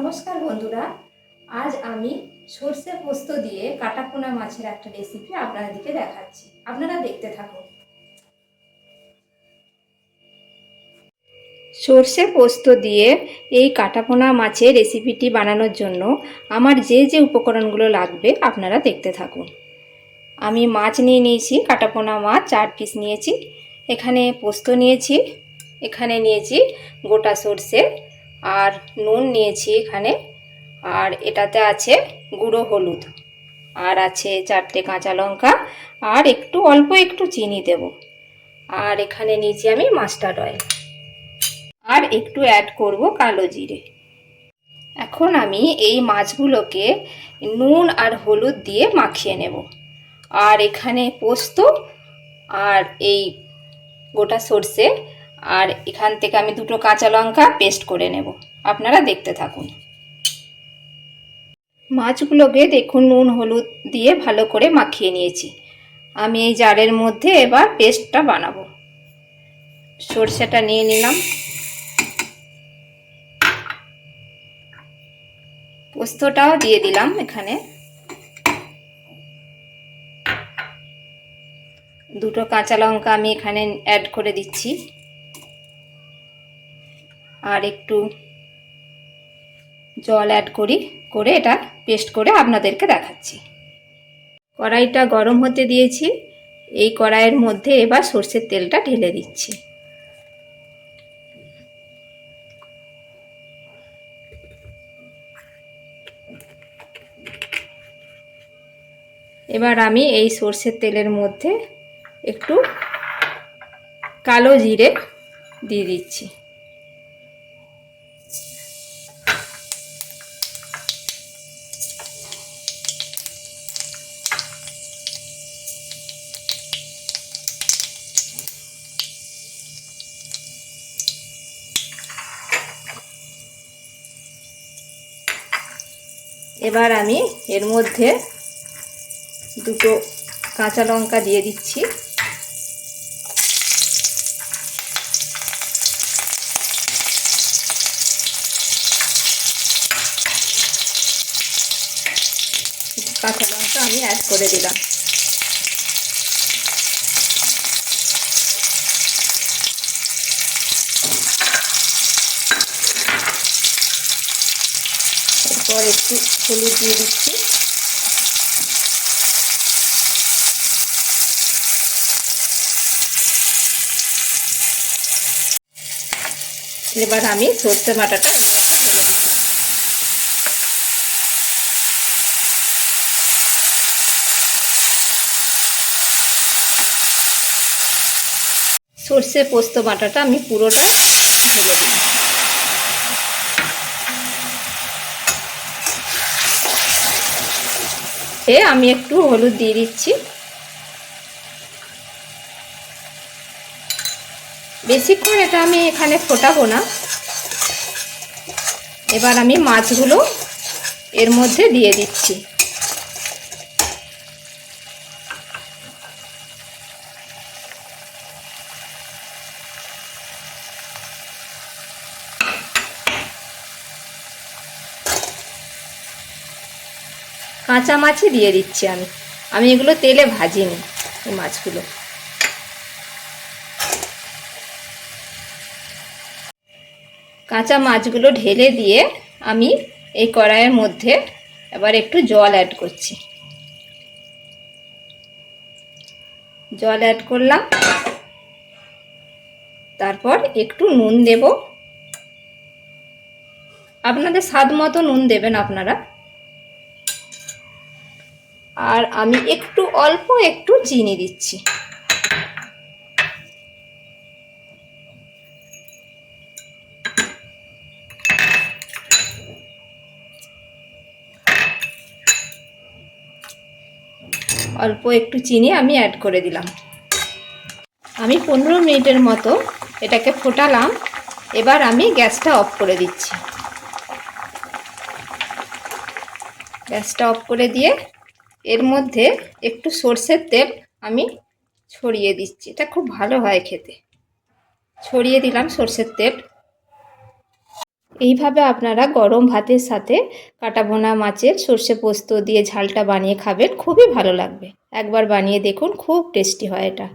নমস্কার বন্ধুরা, আজ আমি সর্ষে পোস্ত দিয়ে কাটাপোনা মাছের একটা রেসিপি আপনাদেরকে দেখাচ্ছি। আপনারা দেখতে থাকুন। সর্ষে পোস্ত দিয়ে এই কাটাপোনা মাছের রেসিপিটি বানানোর জন্য আমার যে যে উপকরণগুলো লাগবে আপনারা দেখতে থাকুন। আমি মাছ নিয়ে নিয়েছি, কাটাপোনা মাছ 4 পিস নিয়েছি। এখানে পোস্ত নিয়েছি, এখানে নিয়েছি গোটা সর্ষে, আর নুন নিয়েছি এখানে, আর এটাতে আছে গুঁড়ো হলুদ, আর আছে 4টে কাঁচা লঙ্কা, আর অল্প একটু চিনি দেব। আর এখানে নিয়েছি আমি মাস্টার্ড অয়েল, আর একটু অ্যাড করব কালো জিরে। এখন আমি এই মাছগুলোকে নুন আর হলুদ দিয়ে মাখিয়ে নেব। আর এখানে পোস্ত আর এই গোটা সর্ষে, আর এখান থেকে আমি 2টো কাঁচা লঙ্কা পেস্ট করে নেব। আপনারা দেখতে থাকুন। মাছগুলোকে দেখুন নুন হলুদ দিয়ে ভালো করে মাখিয়ে নিয়েছি। আমি এই জারের মধ্যে এবার পেস্টটা বানাবো। সর্ষেটা নিয়ে নিলাম, পোস্তটাও দিয়ে দিলাম এখানে, 2টো কাঁচা লঙ্কা আমি এখানে অ্যাড করে দিচ্ছি, আর একটু জল অ্যাড করে এটা পেস্ট করে আপনাদেরকে দেখাচ্ছি। কড়াইটা গরম হতে দিয়েছি। এই কড়াইয়ের মধ্যে এবার সর্ষের তেলটা ঢেলে দিচ্ছি। এবার আমি এই সর্ষের তেলের মধ্যে একটু কালো জিরে দিয়ে দিচ্ছি। এবার আমি এর মধ্যে 2টো কাঁচা লঙ্কা দিয়ে দিচ্ছি। কাঁচা লঙ্কা আমি অ্যাড করে দিলাম। এরপর একটু হলুদ দিয়ে দিচ্ছি। এবার আমি সর্ষে বাটাটা এর মধ্যে ঢেলে দিচ্ছি। সর্ষে পোস্ত বাটাটা আমি পুরোটা ঢেলে দিই। আমি একটু হলুদ দিয়ে দিচ্ছি। বেশিক্ষণ এটা আমি এখানে ফোটাবো না। এবার আমি মাছগুলো এর মধ্যে দিয়ে দিচ্ছি। কাঁচা মাছই দিয়ে দিচ্ছি আমি এগুলো তেলে ভাজিনি এই মাছগুলো। কাঁচা মাছগুলো ঢেলে দিয়ে আমি এই কড়াইয়ের মধ্যে এবার একটু জল অ্যাড করছি। জল অ্যাড করলাম, তারপর একটু নুন দেব। আপনাদের স্বাদ মতো নুন দেবেন আপনারা। আর আমি অল্প একটু চিনি দিচ্ছি। অল্প একটু চিনি আমি অ্যাড করে দিলাম। আমি 15 মিনিটের মতো এটাকে ফোটালাম। এবার আমি গ্যাসটা অফ করে দিচ্ছি। গ্যাসটা অফ করে দিয়ে এর মধ্যে একটু সর্ষের তেল আমি ছড়িয়ে দিচ্ছি। এটা খুব ভালো হয় খেতে। ছড়িয়ে দিলাম সর্ষের তেল। এইভাবে আপনারা গরম ভাতের সাথে কাটাপোনা মাছের সর্ষে পোস্ত দিয়ে ঝালটা বানিয়ে খাবেন, খুবই ভালো লাগবে। একবার বানিয়ে দেখুন, খুব টেস্টি হয় এটা।